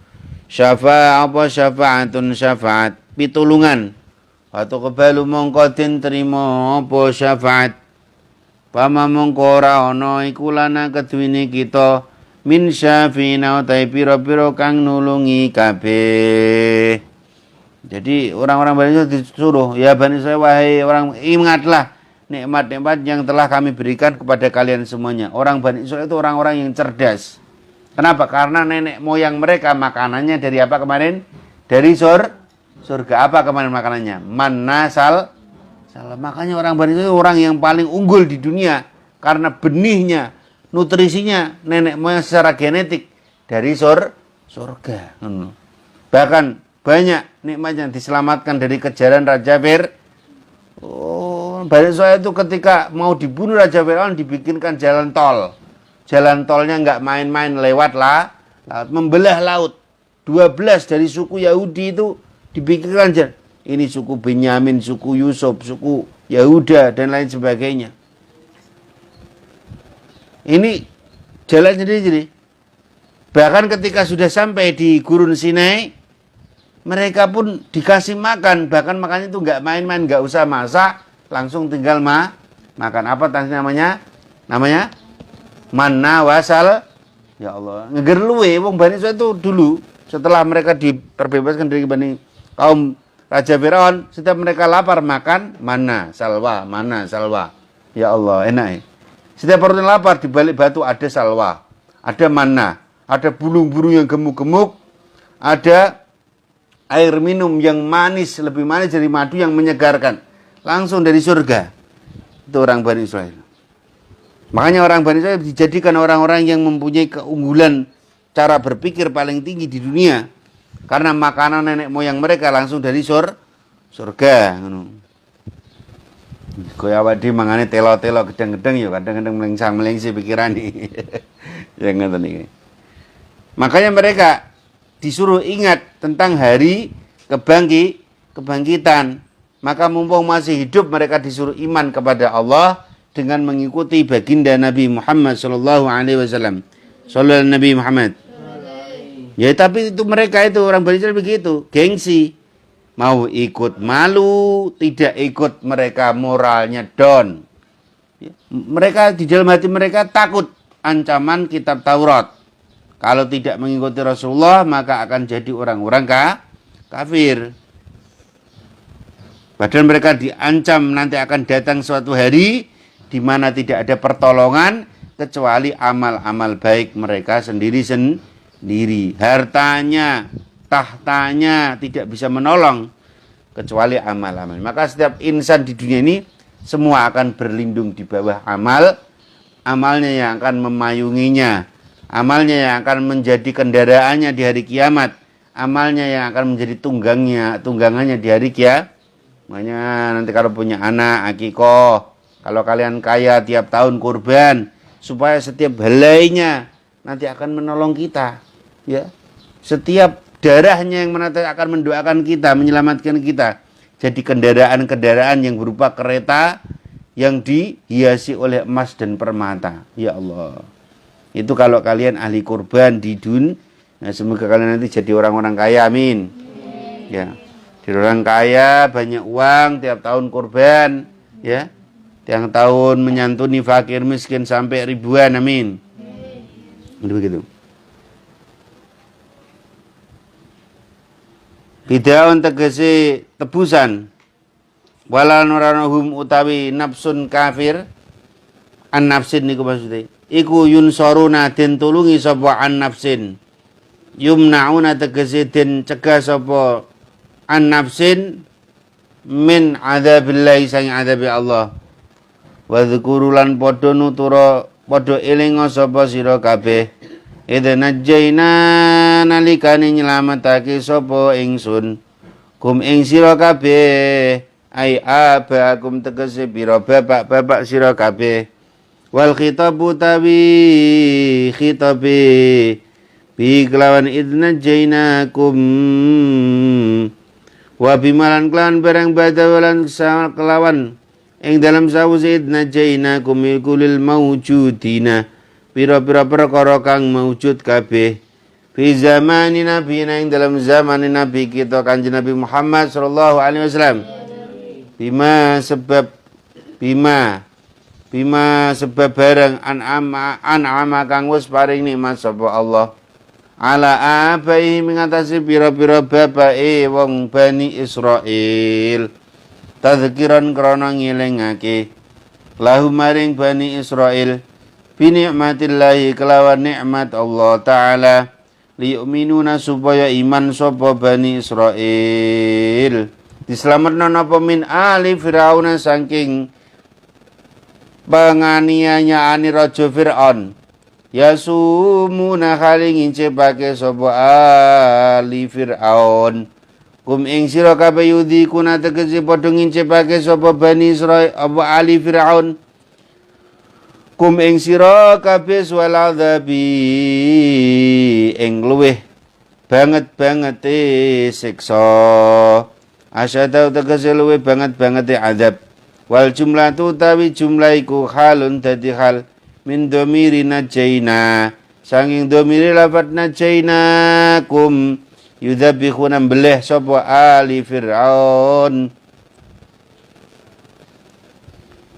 syafaatun syafaat pitulungan Watu kebalu mongko den trima apa syafaat. Pama mongko ora ana iku lana keduwene kita min syafina utai pira-pira kang nulungi kabeh. Jadi orang-orang Bani Israil disuruh, ya Bani Israil wahai orang ingatlah nikmat-nikmat yang telah kami berikan kepada kalian semuanya. Orang Bani Israil itu orang-orang yang cerdas. Kenapa? Karena nenek moyang mereka makanannya dari apa kemarin? Dari surga. Apa kemarin makanannya? Manna salah. Makanya orang Bani Israil orang yang paling unggul di dunia karena benihnya, nutrisinya nenek moyang secara genetik dari surga. Bahkan banyak nikmat yang diselamatkan dari kejaran Raja Bani Israil itu ketika mau dibunuh Raja Fir'aun dibikinkan jalan tol. Jalan tolnya nggak main-main lewat laut, membelah laut. 12 dari suku Yahudi itu dibikinkan jalan. Ini suku Benyamin, suku Yusuf, suku Yahuda dan lain sebagainya. Ini jalan sendiri. Bahkan ketika sudah sampai di Gurun Sinai, mereka pun dikasih makan. Bahkan makannya itu nggak main-main, nggak usah masak, langsung tinggal makan. Apa tadi namanya? Namanya manna wasal. Ya Allah, ngegerluwe wong Bani Israil itu dulu setelah mereka diterbebaskan dari kaum Raja Firaun, setiap mereka lapar makan manna salwa. Ya Allah, enak ya. Setiap perutnya lapar di balik batu ada salwa, ada manna, ada burung-burung yang gemuk-gemuk, ada air minum yang manis, lebih manis dari madu yang menyegarkan, langsung dari surga. Itu orang Bani Israil. Makanya orang Bani Israil dijadikan orang-orang yang mempunyai keunggulan cara berpikir paling tinggi di dunia. Karena makanan nenek moyang mereka langsung dari surga. Kaya awake mangane telo-telo gedeng-gedeng ya kadang-kadang melengsang-melengsi pikiran nih. Ya ngoten iki. Makanya mereka disuruh ingat tentang hari kebangkitan. Maka mumpung masih hidup mereka disuruh iman kepada Allah dengan mengikuti baginda Nabi Muhammad sallallahu alaihi wasallam. Sallallahu Nabi Muhammad. Ya tapi itu mereka itu orang Bani Israil begitu, gengsi. Mau ikut malu, tidak ikut mereka moralnya down. Ya, mereka di dalam hati mereka takut ancaman kitab Taurat. Kalau tidak mengikuti Rasulullah maka akan jadi orang-orang kafir. Padahal mereka diancam nanti akan datang suatu hari di mana tidak ada pertolongan kecuali amal-amal baik mereka sendiri. Hartanya, tahtanya tidak bisa menolong kecuali amal-amal. Maka setiap insan di dunia ini semua akan berlindung di bawah amalnya yang akan memayunginya, amalnya yang akan menjadi kendaraannya di hari kiamat, amalnya yang akan menjadi tunggangannya di hari kiamat. Makanya nanti kalau punya anak akikoh, kalau kalian kaya tiap tahun kurban, supaya setiap helainya nanti akan menolong kita. Ya, setiap darahnya yang akan mendoakan kita, menyelamatkan kita. Jadi kendaraan-kendaraan yang berupa kereta yang dihiasi oleh emas dan permata. Ya Allah. Itu kalau kalian ahli kurban di dunia. Nah, semoga kalian nanti jadi orang-orang kaya, amin. Ya. Jadi orang kaya, banyak uang, tiap tahun kurban, ya. Tiap tahun menyantuni fakir miskin sampai ribuan, amin. Begitu. Fidaun tegese tebusan. Walan ranahum utawi nafsun kafir. An nafsin niku maksudnya. Iku yunsoruna den tulungi sapa an nafsin. Yumnauna tegese den cegah sapa an nafsin min adzabillahi sang adzabi Allah. Wa dzkurulan padha nutura padha elinga sapa sira kabeh. Idza najjaina nalikane nyelametake sapa ingsun kum ing sira kabeh ai abakum tegese pira bapak-bapak sira kabeh. Wal khitabu tabi khitabi bi kelawan idna jainakum wa bimalan kelawan barang badawalan kelawan ing dalam sawuse idna jainakum kulil maujudina pira-pira perkara kang maujud kabeh fi zamani nabi ing dalam zaman nabi kita kanjeng Nabi Muhammad sallallahu alaihi wasallam bima sebab barang an'ama kang wis paring nikmat sapa Allah ala abai mengatasi pira-pira bapake wong Bani Israil tadzkiran krana ngelingake lahu maring Bani Israil bi nikmatillahi kelawan nikmat Allah taala liyu'minuna supaya iman sapa Bani Israil diselametna napa min ali Firaun saking penganiayaane raja Fir'aun yasumuna kali ngincipake sapa ali Fir'aun kum ing sira kabeh yudhikuna tegese padha ngincipake sapa Bani Israil apa ali Fir'aun kum ing sira kabeh suwal adzabi ing luweh banget-bangete siksa asyada tegese luweh banget-bangete azab. Wal jumlah tu tawi jumlah iku halun dadi hal min domiri najaina sanging domiri lafat najaina kum yudzabikhuna beleh sapa ali Fir'aun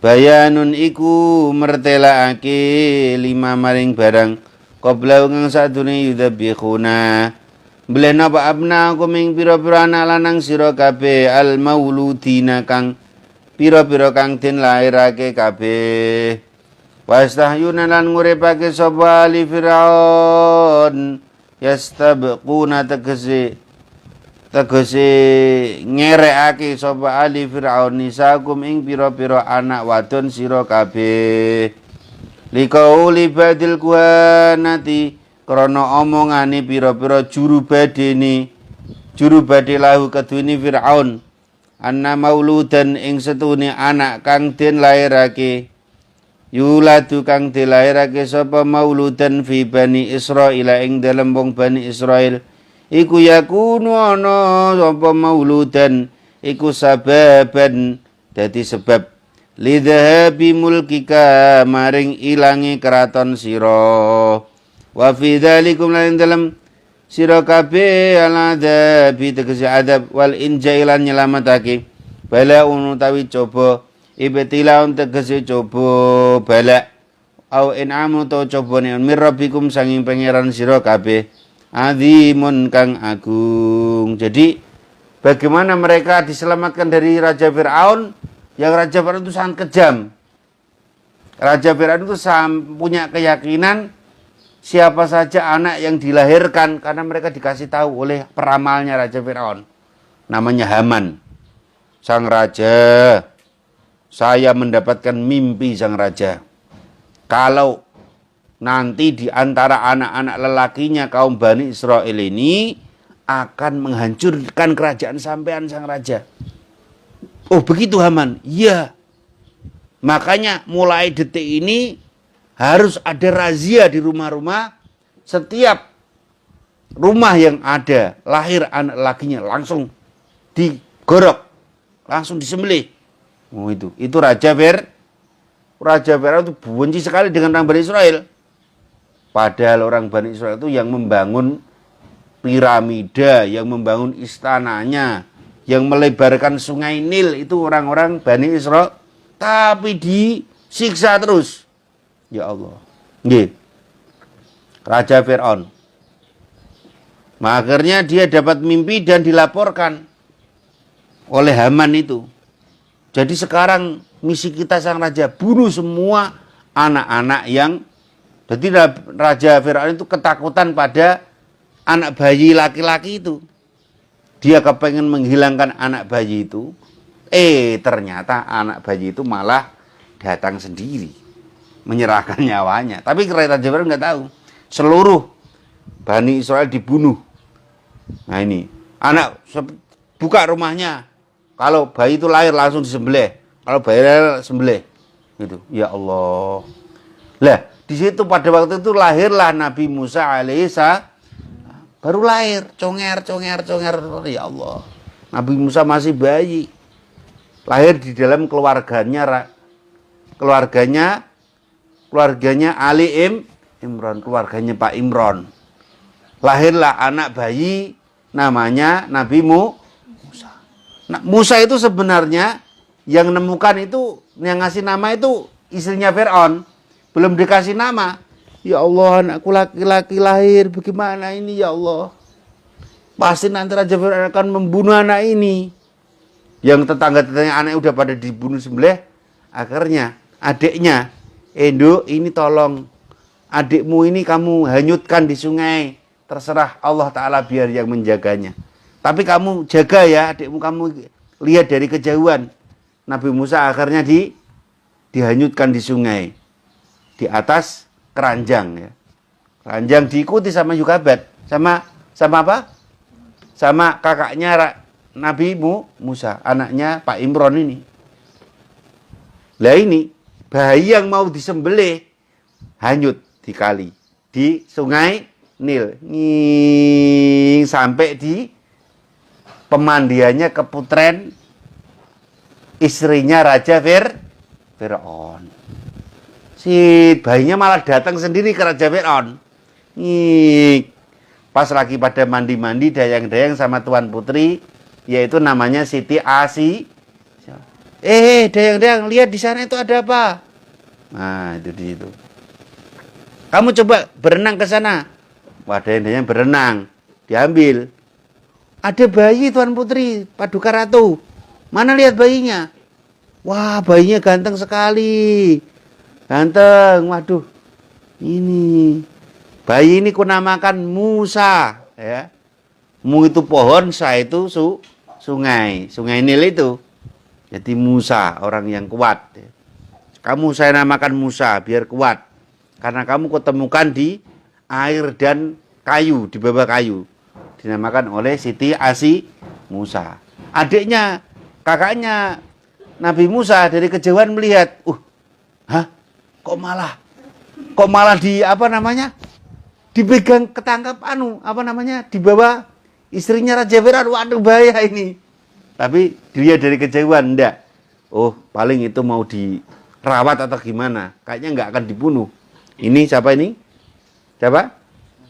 bayanun iku mertelaake lima maring barang qabla kang sadurunge yudzabikhuna beleh napa abna kuming pira-pira anak lanang sira kabeh al mauludina kang pira-pira kang den lairake kabeh wastahyuna lan nguripake sapa ali Firaun yastabquna tegese ngerekake sapa ali Firaun nisakum ing pira-pira anak wadon sira kabeh likauli badil kuanati krana omongane pira-pira juru badhe lahu kedune Firaun anna mauludan ing setune anak kang den lairake yuladu kang dilairake sapa mauludan fi Bani Israil ing dalem wong Bani Israil iku yakunu ana sapa mauludan iku sababan dadi sebab lidhabi mulkika maring ilange keraton sira wa fi dzalikum lan dalem sira kabeh aladabi tegese adab wal injailan nyelametake bala utawi coba ibtilaun tegese coba bala au in'amu to coba min rabbikum sanging pangeran sira kabeh azimun kang agung. Jadi bagaimana mereka diselamatkan dari Raja Fir'aun yang Raja Fir'aun itu sangat kejam. Raja Fir'aun itu punya keyakinan siapa saja anak yang dilahirkan karena mereka dikasih tahu oleh peramalnya Raja Fir'aun. Namanya Haman. Sang raja, saya mendapatkan mimpi sang raja. Kalau nanti di antara anak-anak lelakinya kaum Bani Israil ini akan menghancurkan kerajaan sampean sang raja. Oh begitu Haman? Iya. Makanya mulai detik ini harus ada razia di rumah-rumah. Setiap rumah yang ada lahir anak lakinya langsung digorok, langsung disembelih. Oh itu Raja Fir'aun itu benci sekali dengan orang Bani Israel. Padahal orang Bani Israel itu yang membangun piramida, yang membangun istananya, yang melebarkan sungai Nil itu orang-orang Bani Israel. Tapi disiksa terus. Ya Allah. Nggih. Raja Fir'aun. Akhirnya dia dapat mimpi dan dilaporkan oleh Haman itu. Jadi sekarang misi kita sang raja, bunuh semua anak-anak yang, jadi Raja Fir'aun itu ketakutan pada anak bayi laki-laki itu. Dia kepengen menghilangkan anak bayi itu. Ternyata anak bayi itu malah datang sendiri. Menyerahkan nyawanya. Tapi Raja Fir'aun nggak tahu. Seluruh Bani Israel dibunuh. Nah ini, anak buka rumahnya. Kalau bayi itu lahir langsung disembelih. Kalau bayi lahir sembelih. Gitu. Ya Allah. Lah, di situ pada waktu itu lahirlah Nabi Musa alaihissalam. Baru lahir, conger. Ya Allah. Nabi Musa masih bayi. Lahir di dalam keluarganya Ali Imron, keluarganya Pak Imron. Lahirlah anak bayi namanya Nabi Musa. Nah, Musa itu sebenarnya yang nemukan itu, yang ngasih nama itu istrinya Fir'aun. Belum dikasih nama. Ya Allah, anakku laki-laki lahir, bagaimana ini ya Allah? Pasti nanti Raja Fir'aun akan membunuh anak ini. Yang tetangga-tetangga anaknya udah pada dibunuh sembelih. Akhirnya adiknya, Endo ini tolong adikmu ini kamu hanyutkan di sungai. Terserah Allah Ta'ala biar yang menjaganya. Tapi kamu jaga ya adikmu, kamu lihat dari kejauhan. Nabi Musa akhirnya dihanyutkan di sungai. Di atas keranjang ya. Keranjang diikuti sama Yukabat. Sama apa? Sama kakaknya Nabi Musa. Anaknya Pak Imron ini. Lah ini bayi yang mau disembelih hanyut di kali. Di sungai Nil. Sampai di pemandiannya keputren istrinya Raja Fir'aun. Si bayinya malah datang sendiri ke Raja Fir'aun. Pas lagi pada mandi-mandi dayang-dayang sama tuan putri, yaitu namanya Siti Asi. Dayang-dayang, lihat di sana itu ada apa? Nah, itu di situ. Kamu coba berenang ke sana. Wah, dayang-dayang berenang, diambil. Ada bayi tuan putri, Paduka Ratu. Mana lihat bayinya? Wah, bayinya ganteng sekali. Ganteng, waduh. Ini bayi ini kunamakan Musa, ya. Mu itu pohon, sa itu sungai Nil itu. Jadi Musa, orang yang kuat. Kamu saya namakan Musa biar kuat. Karena kamu ketemukan di air dan kayu, di bawah kayu. Dinamakan oleh Siti Asi Musa. Adiknya, kakaknya Nabi Musa dari kejauhan melihat, kok malah dipegang ketangkap dibawa istrinya Raja Fir'aun. Waduh, bahaya ini. Tapi dilihat dari kejauhan, enggak. Oh, paling itu mau dirawat atau gimana. Kayaknya enggak akan dibunuh. Ini siapa ini? Siapa?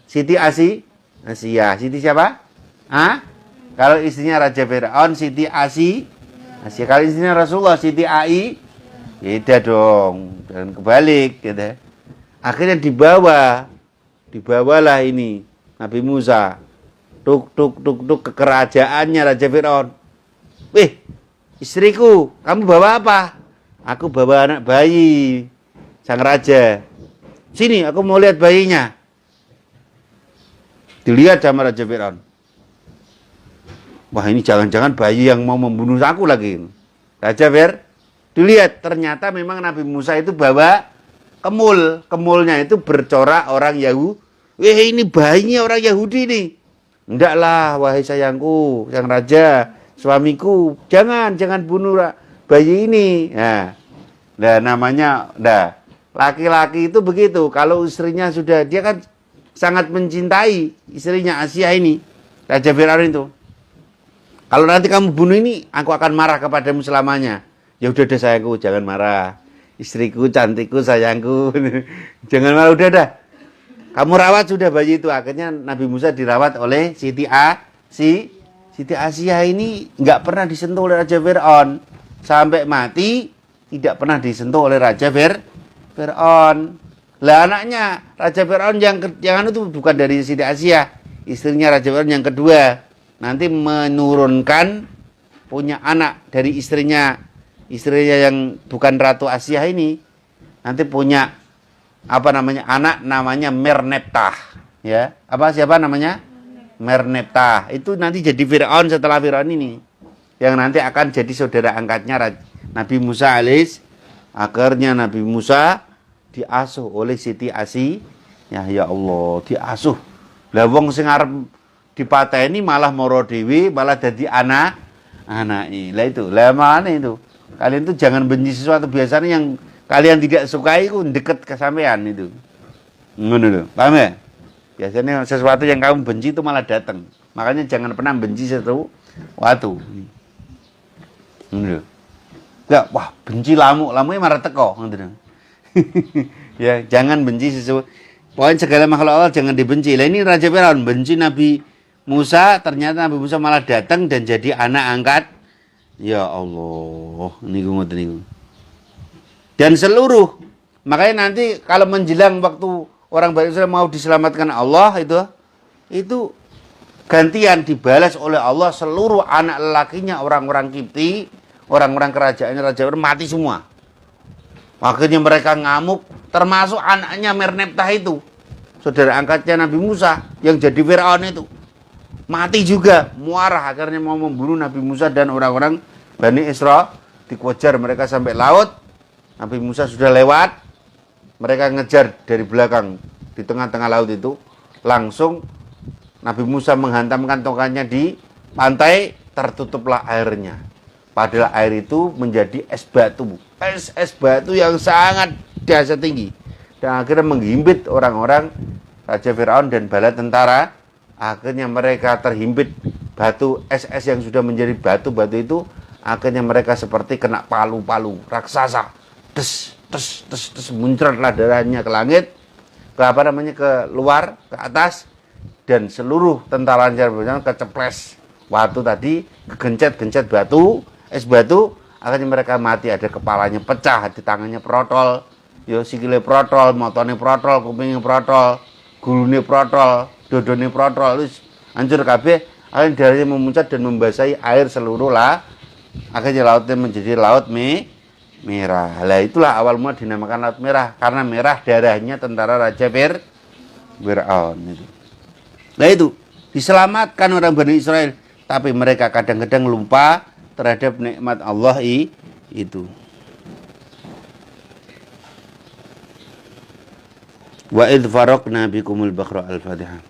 Siti Asia. Siti siapa? Kalau istrinya Raja Fir'aun, Siti Asia. Kalau istrinya Rasulullah, Siti Ai. Beda dong. Dan kebalik. Gitu. Akhirnya dibawalah ini Nabi Musa. Tuk ke kerajaannya Raja Fir'aun. Istriku, kamu bawa apa? Aku bawa anak bayi sang raja. Sini, aku mau lihat bayinya. Dilihat sama Raja Fir'aun. Wah, ini jangan-jangan bayi yang mau membunuh aku lagi. Raja Fir'aun, dilihat, ternyata memang Nabi Musa itu bawa kemul. Kemulnya itu bercorak orang Yahudi. Ini bayinya orang Yahudi nih. Ndaklah, wahai sayangku, sang raja, suamiku, jangan bunuh bayi ini. Nah, namanya, laki-laki itu begitu. Kalau istrinya sudah, dia kan sangat mencintai istrinya Asia ini, Raja Fir'aun itu. Kalau nanti kamu bunuh ini, aku akan marah kepadamu selamanya. Ya udah sayangku, jangan marah. Istriku, cantikku, sayangku. Jangan marah, udah dah. Kamu rawat sudah bayi itu. Akhirnya Nabi Musa dirawat oleh Siti Asia ini nggak pernah disentuh oleh Raja Fir'aun. Sampai mati tidak pernah disentuh oleh Raja Fir'aun. Lah anaknya Raja Fir'aun yang itu bukan dari Siti Asia. istrinya Raja Fir'aun yang kedua nanti menurunkan punya anak dari istrinya yang bukan Ratu Asia ini, nanti punya anak namanya Merneptah, ya. Siapa namanya? Merneptah. Itu nanti jadi Fir'aun setelah Fir'aun ini, yang nanti akan jadi saudara angkatnya Nabi Musa akhirnya Nabi Musa diasuh oleh Siti Asi. Ya Allah, diasuh. Lah wong sing arep dipateni malah moro dewi, malah jadi anak. Lah itu, lah mana itu? Kalian tuh jangan benci sesuatu biasanya yang kalian tidak sukai itu deket ke sampean itu. Ngono lho. Paham ya? Biasanya sesuatu yang kamu benci itu malah datang. Makanya jangan pernah benci sesuatu. Ngono. Ya, wah, benci lamuknya marah teko, ngono. Ya, jangan benci sesuatu. Pokoknya segala makhluk Allah jangan dibenci. Lah ini Raja Fir'aun benci Nabi Musa, ternyata Nabi Musa malah datang dan jadi anak angkat. Ya Allah, niku ngoten niku. Dan seluruh, makanya nanti kalau menjelang waktu orang Bani Israil mau diselamatkan Allah itu gantian dibalas oleh Allah seluruh anak lelakinya orang-orang Kipti, orang-orang kerajaannya Raja Fir'aun mati semua. Akhirnya mereka ngamuk, termasuk anaknya Merneptah itu, saudara angkatnya Nabi Musa yang jadi Fir'aun itu. Mati juga, muarah akhirnya mau membunuh Nabi Musa dan orang-orang Bani Israil. Dikejar mereka sampai laut. Nabi Musa sudah lewat. Mereka ngejar dari belakang di tengah-tengah laut itu. Langsung Nabi Musa menghantamkan tongkatnya di pantai, tertutuplah airnya. Padahal air itu menjadi es batu. Es batu yang sangat dahsyat tinggi. Dan akhirnya menghimpit orang-orang Raja Fir'aun dan bala tentara. Akhirnya mereka terhimpit batu es yang sudah menjadi batu-batu itu. Akhirnya mereka seperti kena palu-palu raksasa. Des, muncratlah darahnya ke langit, ke luar, ke atas, dan seluruh tentara keceples batu tadi, kegencet batu, es batu. Akhirnya mereka mati, ada kepalanya pecah, di tangannya protol, sikile protol, motone protol, kupingnya protol, gulune protol, dodone protol, terus hancur kabeh. Akhirnya darahnya memuncrat dan membasahi air seluruh lah. Akhirnya lautnya menjadi laut merah. Lah itulah awal mula dinamakan laut merah, karena merah darahnya tentara Raja Fir'aun itu. Nah itu diselamatkan orang Bani Israil, tapi mereka kadang-kadang lupa terhadap nikmat Allah itu. Wa idh faraqna bikumul bakhra al-Fatihah.